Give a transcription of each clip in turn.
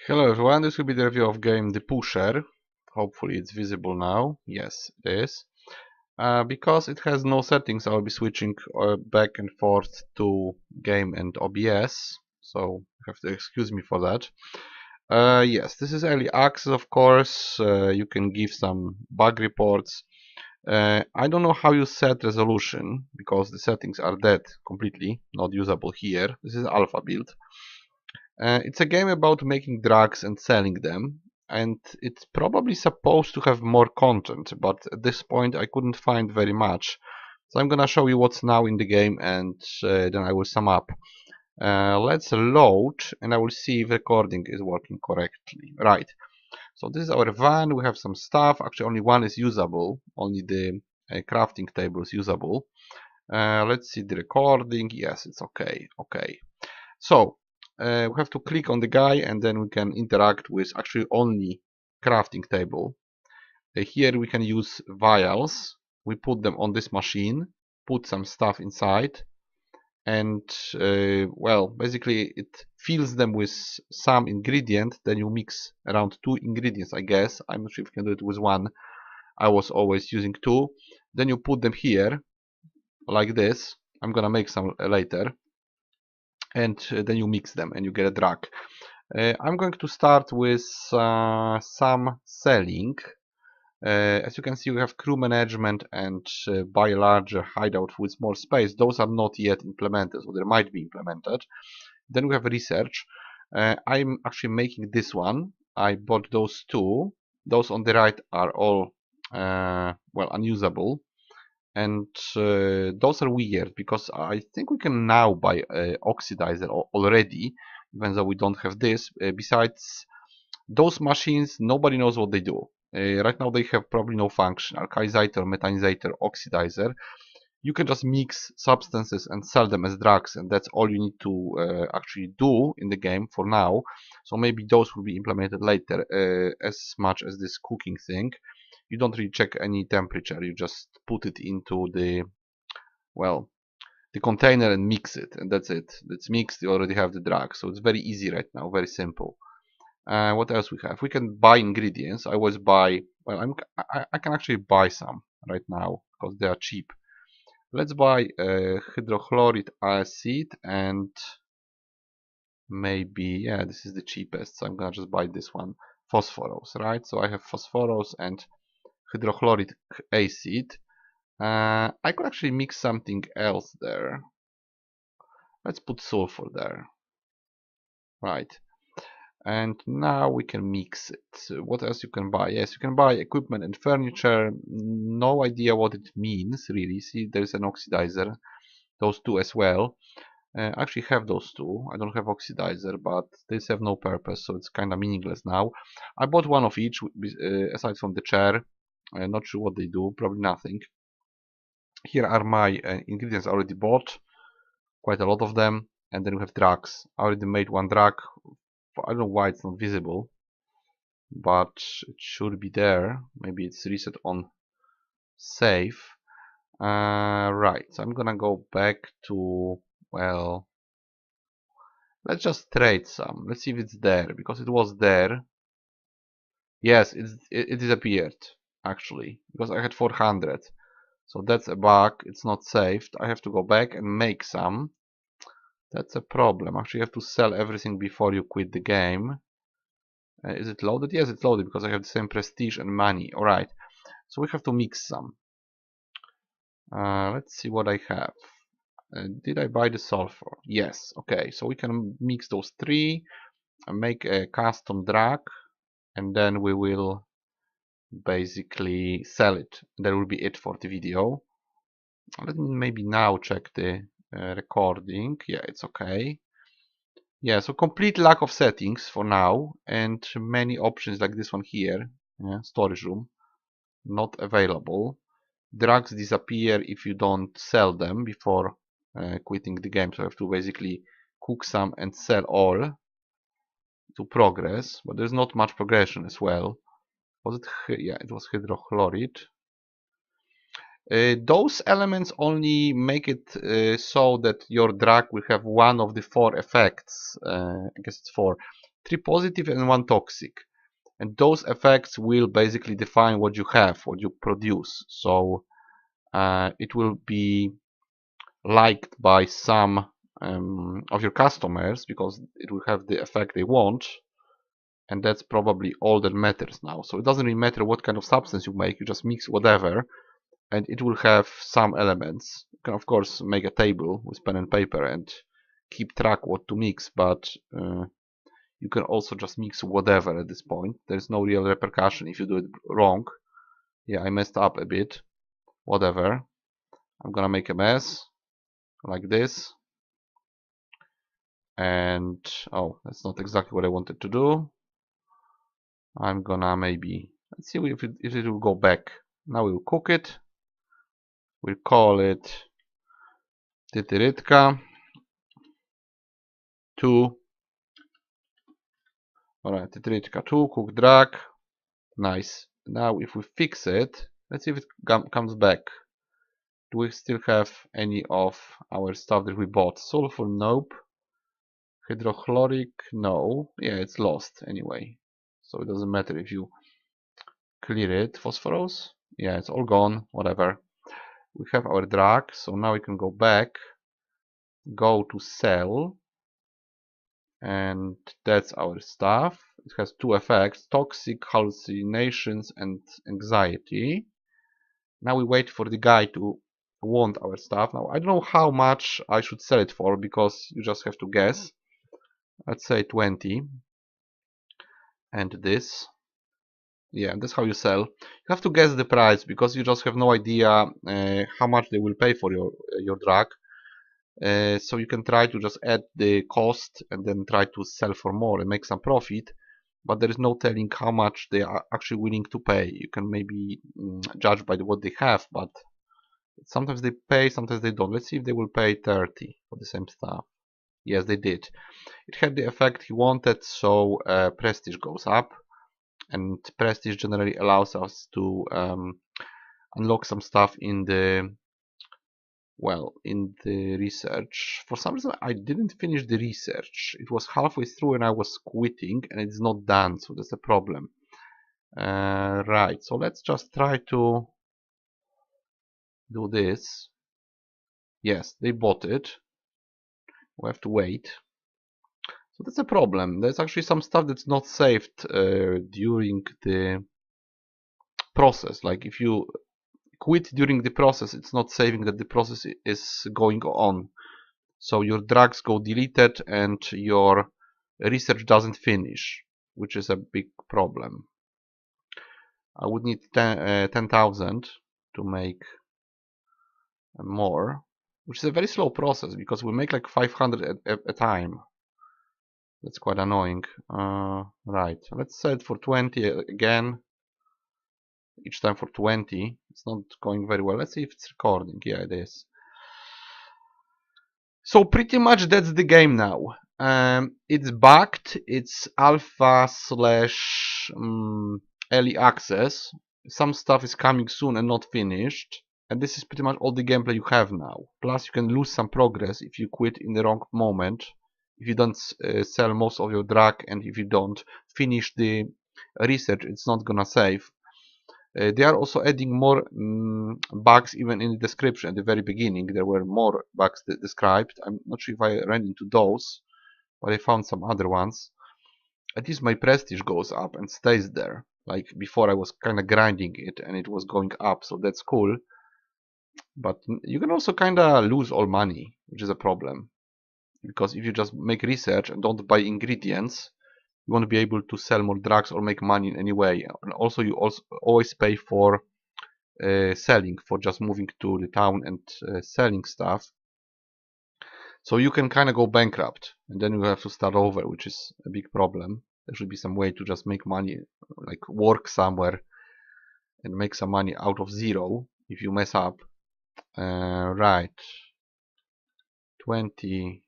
Hello everyone, this will be the review of game The Pusher. Hopefully it's visible now. Yes, it is. Because it has no settings, I'll be switching back and forth to game and OBS. So you have to excuse me for that. Yes, this is early access, of course. You can give some bug reports. I don't know how you set resolution because the settings are dead completely, not usable here. This is alpha build. It's a game about making drugs and selling them, and it's probably supposed to have more content, but at this point I couldn't find very much. So I'm gonna show you what's now in the game, and then I will sum up. Let's load, and I will see if recording is working correctly. Right. So this is our van. We have some stuff. Actually, only one is usable. Only the crafting table is usable. Let's see the recording. Yes, it's okay. Okay. So we have to click on the guy and then we can interact with actually only crafting table. Here we can use vials. We put them on this machine, put some stuff inside, and well, basically it fills them with some ingredient. Then you mix around 2 ingredients, I guess. I'm not sure if you can do it with 1. I was always using 2. Then you put them here like this. I'm gonna make some later, and then you mix them and you get a drug. I'm going to start with some selling. As you can see, we have crew management and buy a larger hideout with more space. Those are not yet implemented, so they might be implemented. Then we have research. I'm actually making this one. I bought those 2. Those on the right are all well, unusable. And those are weird because I think we can now buy oxidizer already, even though we don't have this. Besides those machines, nobody knows what they do. Right now they have probably no function. Alkalizer, methanizer, oxidizer. You can just mix substances and sell them as drugs, and that's all you need to actually do in the game for now. So maybe those will be implemented later, as much as this cooking thing. You don't really check any temperature, you just put it into the, well, the container and mix it, and that's it. It's mixed, you already have the drug, so it's very easy right now, very simple. What else we have? We can buy ingredients. I always buy, well, I can actually buy some right now because they are cheap. Let's buy hydrochloric acid and maybe, yeah, this is the cheapest, so I'm gonna just buy this one. Phosphorus, right? So I have phosphorus and hydrochloric acid. I could actually mix something else there. Let's put sulfur there. Right. And now we can mix it. What else you can buy? Yes, you can buy equipment and furniture. No idea what it means, really. See, there's an oxidizer. Those 2 as well. I actually have those 2. I don't have oxidizer, but they serve no purpose, so it's kind of meaningless now. I bought one of each, aside from the chair. I'm not sure what they do. Probably nothing. Here are my ingredients already bought, quite a lot of them, and then we have drugs. I already made 1 drug. I don't know why it's not visible, but it should be there. Maybe it's reset on save. Right, so I'm gonna go back to, well, let's just trade some. Let's see if it's there, because it was there. Yes, it disappeared, actually, because I had 400. So that's a bug, it's not saved. I have to go back and make some. That's a problem. Actually, you have to sell everything before you quit the game. Is it loaded? Yes, it's loaded because I have the same prestige and money. Alright, so we have to mix some. Let's see what I have. Did I buy the sulfur? Yes, okay, so we can mix those 3 and make a custom drug, and then we will basically sell it. That will be it for the video. Let me maybe now check the recording. Yeah, it's okay. Yeah, so complete lack of settings for now, and many options like this one here, yeah, storage room, not available. Drugs disappear if you don't sell them before quitting the game, so I have to basically cook some and sell all to progress, but there's not much progression as well. Was it? Yeah, it was hydrochloride. Those elements only make it so that your drug will have one of the 4 effects. I guess it's 4. 3 positive and 1 toxic. And those effects will basically define what you have, what you produce. So it will be liked by some of your customers because it will have the effect they want, and that's probably all that matters now. So it doesn't really matter what kind of substance you make, you just mix whatever and it will have some elements. You can of course make a table with pen and paper and keep track what to mix, but you can also just mix whatever at this point. There's no real repercussion if you do it wrong. Yeah, I messed up a bit. Whatever. I'm gonna make a mess like this. And oh, that's not exactly what I wanted to do. I'm gonna maybe, let's see if it will go back. Now we will cook it. We'll call it Tytyrytka 2. Alright, Tytyrytka 2, cook drag. Nice. Now if we fix it, let's see if it comes back. Do we still have any of our stuff that we bought? Sulfur, nope. Hydrochloric, no. Yeah, it's lost anyway. So it doesn't matter if you clear it. Phosphorus? Yeah, it's all gone, whatever. We have our drug, so now we can go back, go to sell, and that's our stuff. It has 2 effects, toxic, hallucinations, and anxiety. Now we wait for the guy to want our stuff. Now I don't know how much I should sell it for because you just have to guess. Let's say 20. And this. Yeah, that's how you sell. You have to guess the price because you just have no idea how much they will pay for your drug. So you can try to just add the cost and then try to sell for more and make some profit, but there is no telling how much they are actually willing to pay. You can maybe judge by what they have, but sometimes they pay, sometimes they don't. Let's see if they will pay 30 for the same stuff. Yes, they did. It had the effect he wanted, so prestige goes up, and prestige generally allows us to unlock some stuff in the research. For some reason I didn't finish the research. It was halfway through and I was quitting and it's not done, so that's a problem. Right, so let's just try to do this. Yes, they bought it. We have to wait. So that's a problem. There's actually some stuff that's not saved during the process. Like if you quit during the process, it's not saving that the process is going on. So your drugs go deleted and your research doesn't finish, which is a big problem. I would need 10,000 to make more, which is a very slow process because we make like 500 at a time. That's quite annoying. Right, let's set for 20 again. Each time for 20. It's not going very well. Let's see if it's recording. Yeah, it is. So pretty much that's the game now. It's bugged. It's alpha slash early access. Some stuff is coming soon and not finished. And this is pretty much all the gameplay you have now. Plus you can lose some progress if you quit in the wrong moment. If you don't sell most of your drug and if you don't finish the research, it's not gonna save. They are also adding more bugs even in the description. At the very beginning there were more bugs described. I'm not sure if I ran into those, but I found some other ones. At least my prestige goes up and stays there. Like before I was kinda grinding it and it was going up, so that's cool. But you can also kinda lose all money, which is a problem. Because if you just make research and don't buy ingredients, you won't be able to sell more drugs or make money in any way. And also you also always pay for selling, for just moving to the town and selling stuff. So you can kind of go bankrupt and then you have to start over, which is a big problem. There should be some way to just make money, like work somewhere and make some money out of zero if you mess up. Right, 20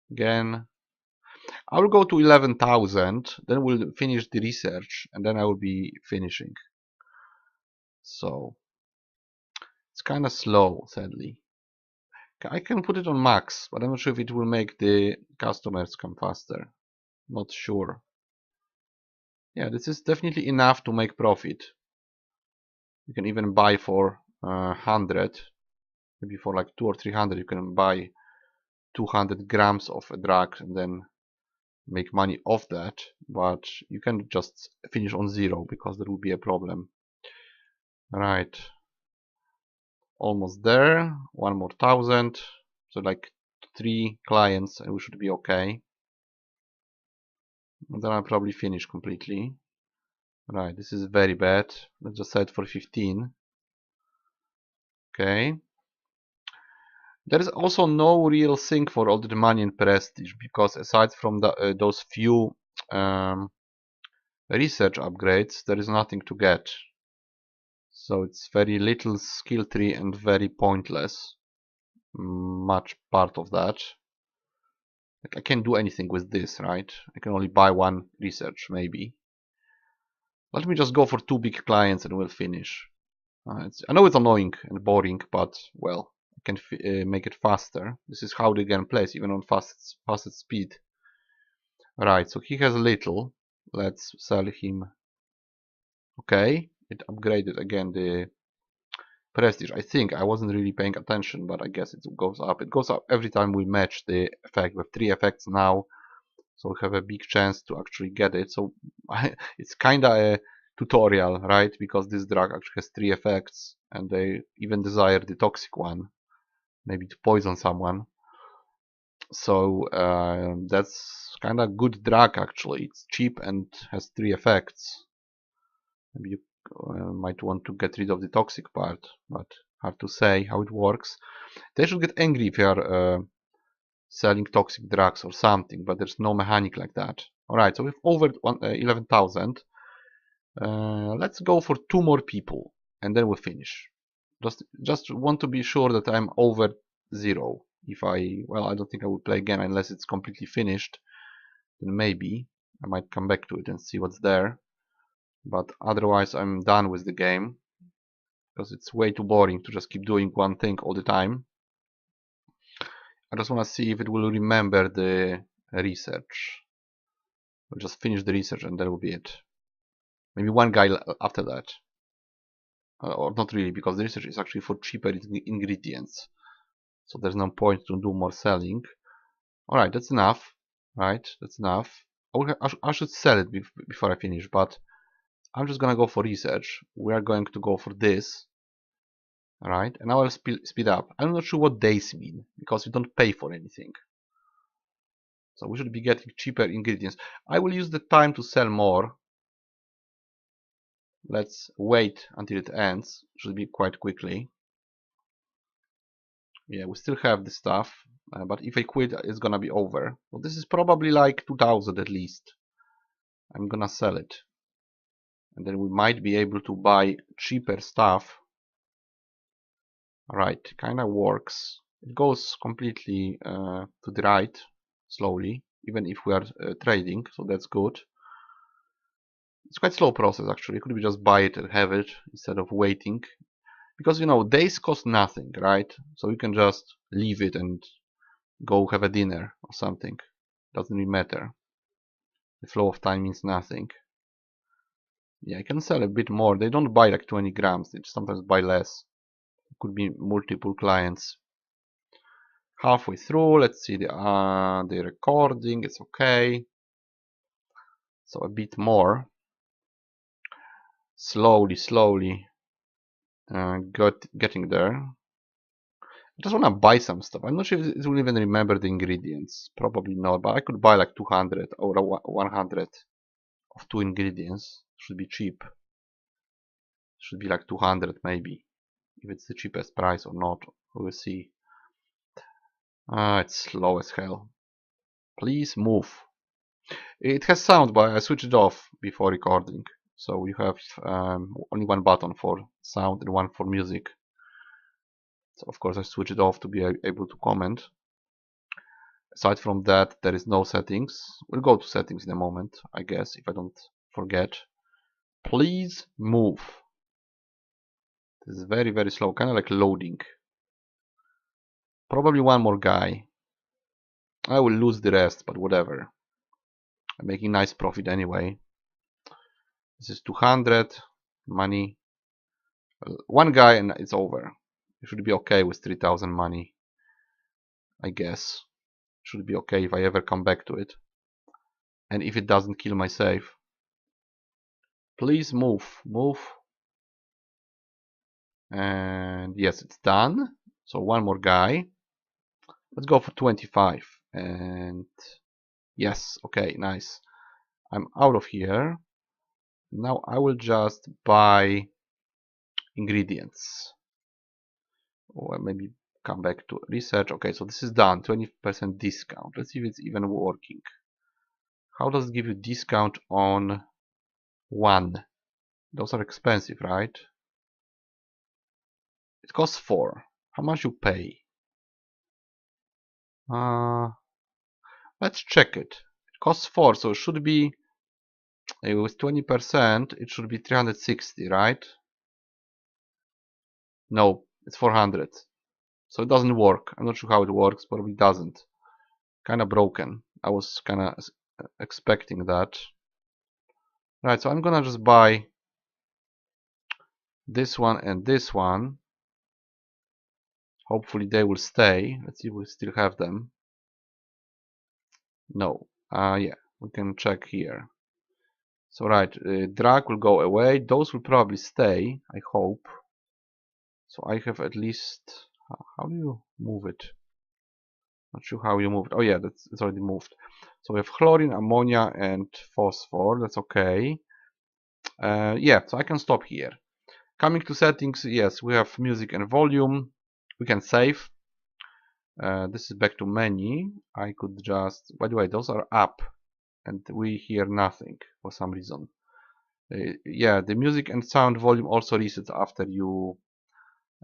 again. I will go to 11,000, then we'll finish the research and then I will be finishing. So it's kind of slow, sadly. I can put it on max, but I'm not sure if it will make the customers come faster. Not sure. Yeah, this is definitely enough to make profit. You can even buy for 100, maybe for like 200 or 300. You can buy 200 grams of a drug and then make money off that. But you can just finish on 0 because there will be a problem. Right, almost there. One more 1,000. So like 3 clients, and we should be okay. And then I'll probably finish completely. Right, this is very bad. Let's just set for 15. Okay. There is also no real thing for all the money and prestige, because aside from those few research upgrades, there is nothing to get. So it's very little skill tree and very pointless. Much part of that. Like, I can't do anything with this, right? I can only buy one research, maybe. Let me just go for 2 big clients and we'll finish. I know it's annoying and boring, but well, I can make it faster. This is how the game plays, even on fastest speed. Right, so he has a little. Let's sell him. Okay, it upgraded again the prestige. I think I wasn't really paying attention, but I guess it goes up. It goes up every time we match the effect. We have 3 effects now, so we have a big chance to actually get it. So it's kinda a tutorial, right? Because this drug actually has 3 effects, and they even desire the toxic one, maybe to poison someone. So that's kind of good drug actually. It's cheap and has 3 effects. Maybe you might want to get rid of the toxic part, but hard to say how it works. They should get angry if you are selling toxic drugs or something, but there's no mechanic like that. Alright, so we've over 11,000. Let's go for 2 more people and then we'll finish. Just want to be sure that I'm over 0. If I don't think I will play again unless it's completely finished. Then maybe I might come back to it and see what's there. But otherwise I'm done with the game, because it's way too boring to just keep doing one thing all the time. I just want to see if it will remember the research. We'll just finish the research and that will be it. Maybe one guy after that. Or not really, because the research is actually for cheaper ingredients. So there's no point to do more selling. Alright, that's enough. Right, that's enough. I should sell it before I finish, but I'm just gonna go for research. We are going to go for this. Alright, and now I'll speed up. I'm not sure what days mean, because we don't pay for anything. So we should be getting cheaper ingredients. I will use the time to sell more. Let's wait until it ends. Should be quite quickly. Yeah, we still have the stuff, but if I quit, it's gonna be over. Well, this is probably like 2,000 at least. I'm gonna sell it. And then we might be able to buy cheaper stuff. Alright, kinda works. It goes completely to the right, slowly, even if we are trading, so that's good. It's quite slow process actually. Could we just buy it and have it instead of waiting? Because you know, days cost nothing, right? So you can just leave it and go have a dinner or something. Doesn't really matter. The flow of time means nothing. Yeah, I can sell a bit more. They don't buy like 20 grams. They sometimes buy less. It could be multiple clients. Halfway through, let's see the recording. It's okay. So a bit more. Slowly, getting there. I just want to buy some stuff. I'm not sure if it will even remember the ingredients. Probably not, but I could buy like 200 or 100 of 2 ingredients. Should be cheap. Should be like 200 maybe. If it's the cheapest price or not, we'll see. It's slow as hell. Please move. It has sound, but I switched it off before recording. So you have only one button for sound and one for music. So of course I switch it off to be able to comment. Aside from that, there is no settings. We'll go to settings in a moment, I guess, if I don't forget. Please move. This is very slow, kind of like loading. Probably one more guy. I will lose the rest, but whatever. I'm making nice profit anyway. This is 200 money. One guy and it's over. It should be okay with 3000 money, I guess. Should be okay if I ever come back to it. And if it doesn't kill my save. Please move. And yes, it's done. So one more guy. Let's go for 25. And yes, okay, nice. I'm out of here. Now I will just buy ingredients. Or maybe come back to research. Okay, so this is done. 20% discount. Let's see if it's even working. How does it give you discount on one? Those are expensive, right? It costs 4. How much you pay? Let's check it. It costs 4, so it should be with 20%. It should be 360, right? No, it's 400. So it doesn't work. I'm not sure how it works. Probably doesn't. Kind of broken. I was kind of expecting that. Right, so I'm gonna just buy this one and this one. Hopefully they will stay. Let's see if we still have them. No. Yeah, we can check here. So right, drag will go away. Those will probably stay, I hope. So I have at least... How do you move it? Not sure how you move it. Oh yeah, it's already moved. So we have chlorine, ammonia, and phosphor. That's okay. Yeah, so I can stop here. Coming to settings, yes, we have music and volume. We can save. This is back to menu. I could just... By the way, those are up. And we hear nothing for some reason. Yeah, the music and sound volume also resets after you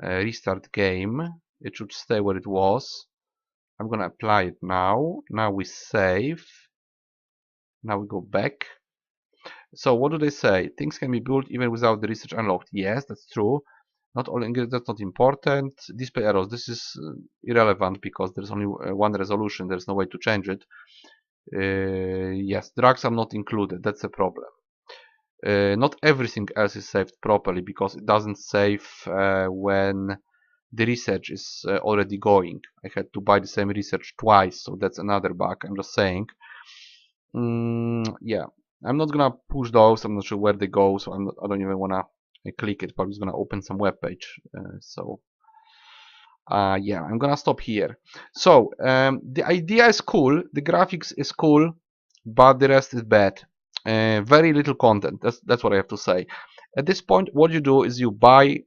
restart game. It should stay where it was. I'm gonna apply it now. Now we save. Now we go back. So what do they say? Things can be built even without the research unlocked. Yes, that's true. Not all ingredients, that's not important. Display errors, this is irrelevant because there's only one resolution. There's no way to change it. Yes, drugs are not included. That's a problem. Not everything else is saved properly because it doesn't save when the research is already going. I had to buy the same research twice, so that's another bug. I'm just saying. Yeah, I'm not gonna push those. I'm not sure where they go, so I don't even wanna click it. But I'm just gonna open some web page. Yeah, I'm gonna stop here. So the idea is cool, the graphics is cool, but the rest is bad. Very little content. That's what I have to say. At this point, what you do is you buy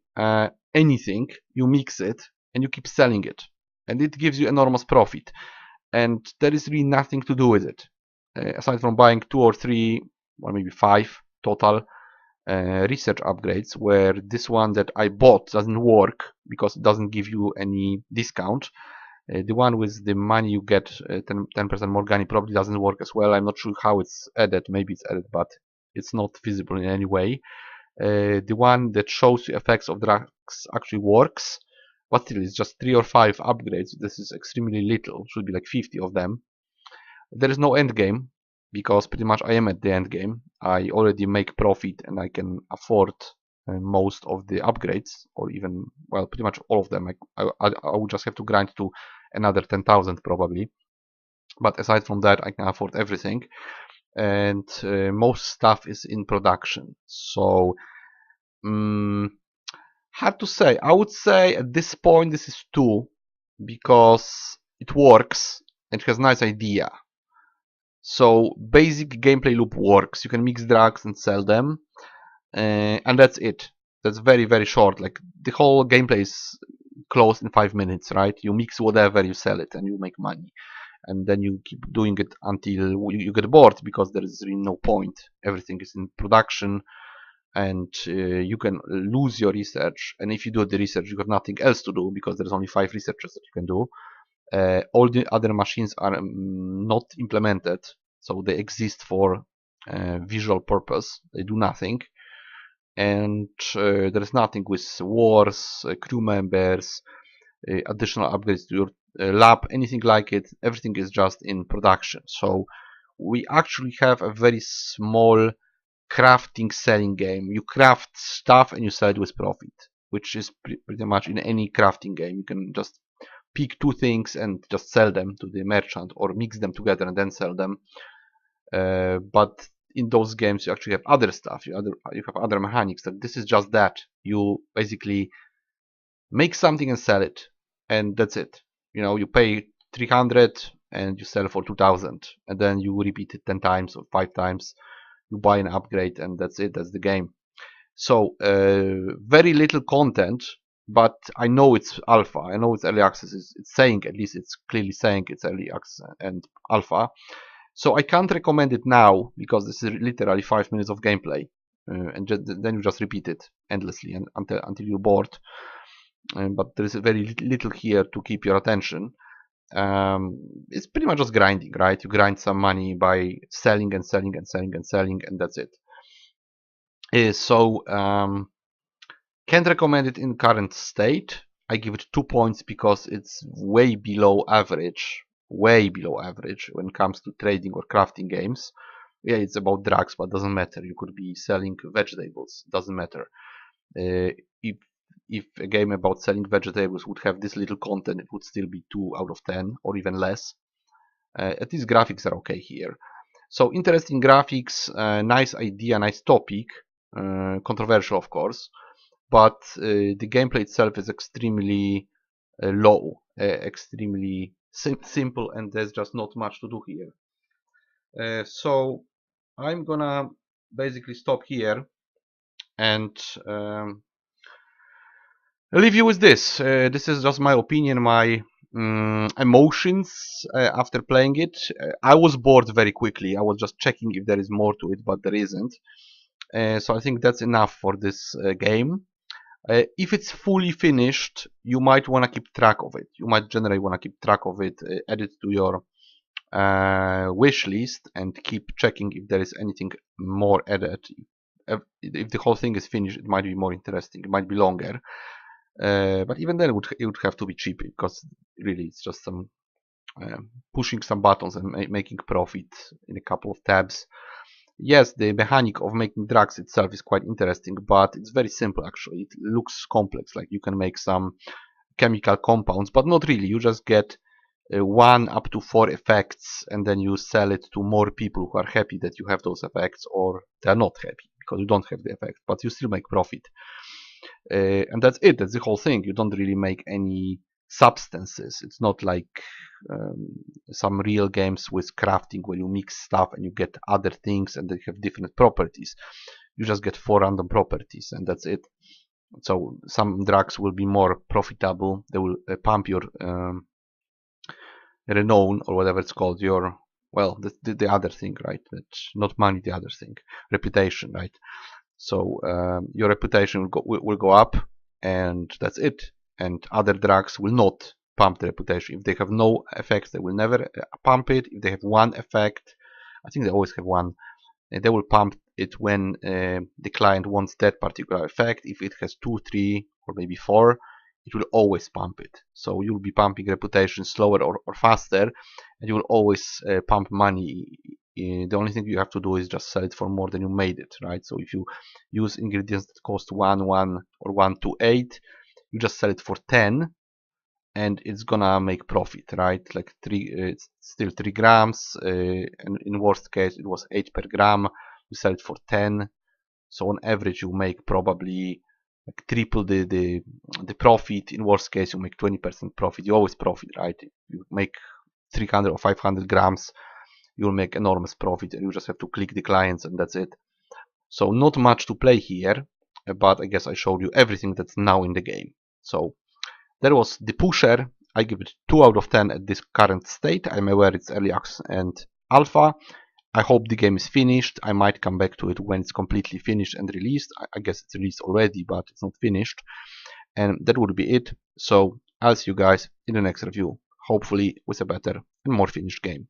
anything, you mix it, and you keep selling it, and it gives you enormous profit. And there is really nothing to do with it, aside from buying 2 or 3, or maybe 5 total research upgrades, where this one that I bought doesn't work because it doesn't give you any discount. The one with the money you get 10% more money probably doesn't work as well. I'm not sure how it's added. Maybe it's added, but it's not visible in any way. The one that shows you effects of drugs actually works, but still it's just 3 or 5 upgrades. This is extremely little. It should be like 50 of them. There is no end game because pretty much I am at the end game. I already make profit and I can afford most of the upgrades, or even, well, pretty much all of them. I would just have to grind to another 10,000 probably. But aside from that, I can afford everything. And most stuff is in production. So, hard to say. I would say at this point this is 2 because it works and it has a nice idea. So basic gameplay loop works. You can mix drugs and sell them, and that's it. That's very short. Like the whole gameplay is closed in 5 minutes, right? You mix whatever, you sell it, and you make money. And then you keep doing it until you get bored because there is really no point. Everything is in production, and you can lose your research. And if you do the research, you have nothing else to do because there's only 5 researchers that you can do. All the other machines are not implemented, so they exist for visual purpose. They do nothing, and there is nothing with wars, crew members, additional upgrades to your lab, anything like it. Everything is just in production. So we actually have a very small crafting selling game. You craft stuff and you sell it with profit, which is pretty much in any crafting game. You can just pick two things and just sell them to the merchant, or mix them together and then sell them. But in those games you actually have other stuff, you have other mechanics. That this is just that you basically make something and sell it, and that's it. You pay 300 and you sell for 2000, and then you repeat it 10 times or 5 times. You buy an upgrade, and that's it. That's the game. So very little content, but I know it's alpha. I know it's early access. It's saying, at least it's clearly saying it's early access and alpha. So I can't recommend it now, because this is literally 5 minutes of gameplay, and then you just repeat it endlessly and until you're bored. But there is very little here to keep your attention. It's pretty much just grinding, right? You grind some money by selling and selling and selling and selling, and that's it. So can't recommend it in current state. I give it 2 points because it's way below average when it comes to trading or crafting games. Yeah, it's about drugs, but doesn't matter. You could be selling vegetables, doesn't matter. If a game about selling vegetables would have this little content, it would still be 2 out of 10 or even less. At least graphics are okay here. So interesting graphics, nice idea, nice topic, controversial of course, but the gameplay itself is extremely low, extremely simple, and there's just not much to do here. So I'm gonna basically stop here and leave you with this. This is just my opinion, my emotions after playing it. I was bored very quickly. I was just checking if there is more to it, but there isn't. So I think that's enough for this game. If it's fully finished, you might want to keep track of it. You might generally want to keep track of it, add it to your wish list, and keep checking if there is anything more added. If the whole thing is finished, it might be more interesting. It might be longer. But even then, it would have to be cheap, because really it's just some pushing some buttons and making profit in a couple of tabs. Yes, the mechanic of making drugs itself is quite interesting, but it's very simple actually. It looks complex, like you can make some chemical compounds, but not really. You just get 1 up to 4 effects, and then you sell it to more people who are happy that you have those effects, or they are not happy because you don't have the effect, but you still make profit. And that's it. That's the whole thing. You don't really make any substances. It's not like some real games with crafting where you mix stuff and you get other things and they have different properties. You just get 4 random properties, and that's it. So some drugs will be more profitable. They will pump your renown, or whatever it's called, your, well, the other thing, right? That's not money, the other thing, reputation, right? So your reputation will go up, and that's it. And other drugs will not pump the reputation. If they have no effects, they will never pump it. If they have one effect, I think they always have one, they will pump it when the client wants that particular effect. If it has 2, 3, or maybe 4, it will always pump it. So you'll be pumping reputation slower or faster, and you will always pump money. The only thing you have to do is just sell it for more than you made it, right? So if you use ingredients that cost 1 or 1 to 8, you just sell it for 10, and it's gonna make profit, right? Like 3, it's still 3 grams, and in worst case it was 8 per gram. You sell it for 10, so on average you make probably like triple the profit. In worst case you make 20% profit. You always profit, right? If you make 300 or 500 grams, you'll make enormous profit, and you just have to click the clients, and that's it. So not much to play here, but I guess I showed you everything that's now in the game. So that was The Pusher. I give it 2 out of 10 at this current state. I'm aware it's early access and alpha. I hope the game is finished. I might come back to it when it's completely finished and released. I guess it's released already, but it's not finished. And that would be it. So I'll see you guys in the next review, hopefully with a better and more finished game.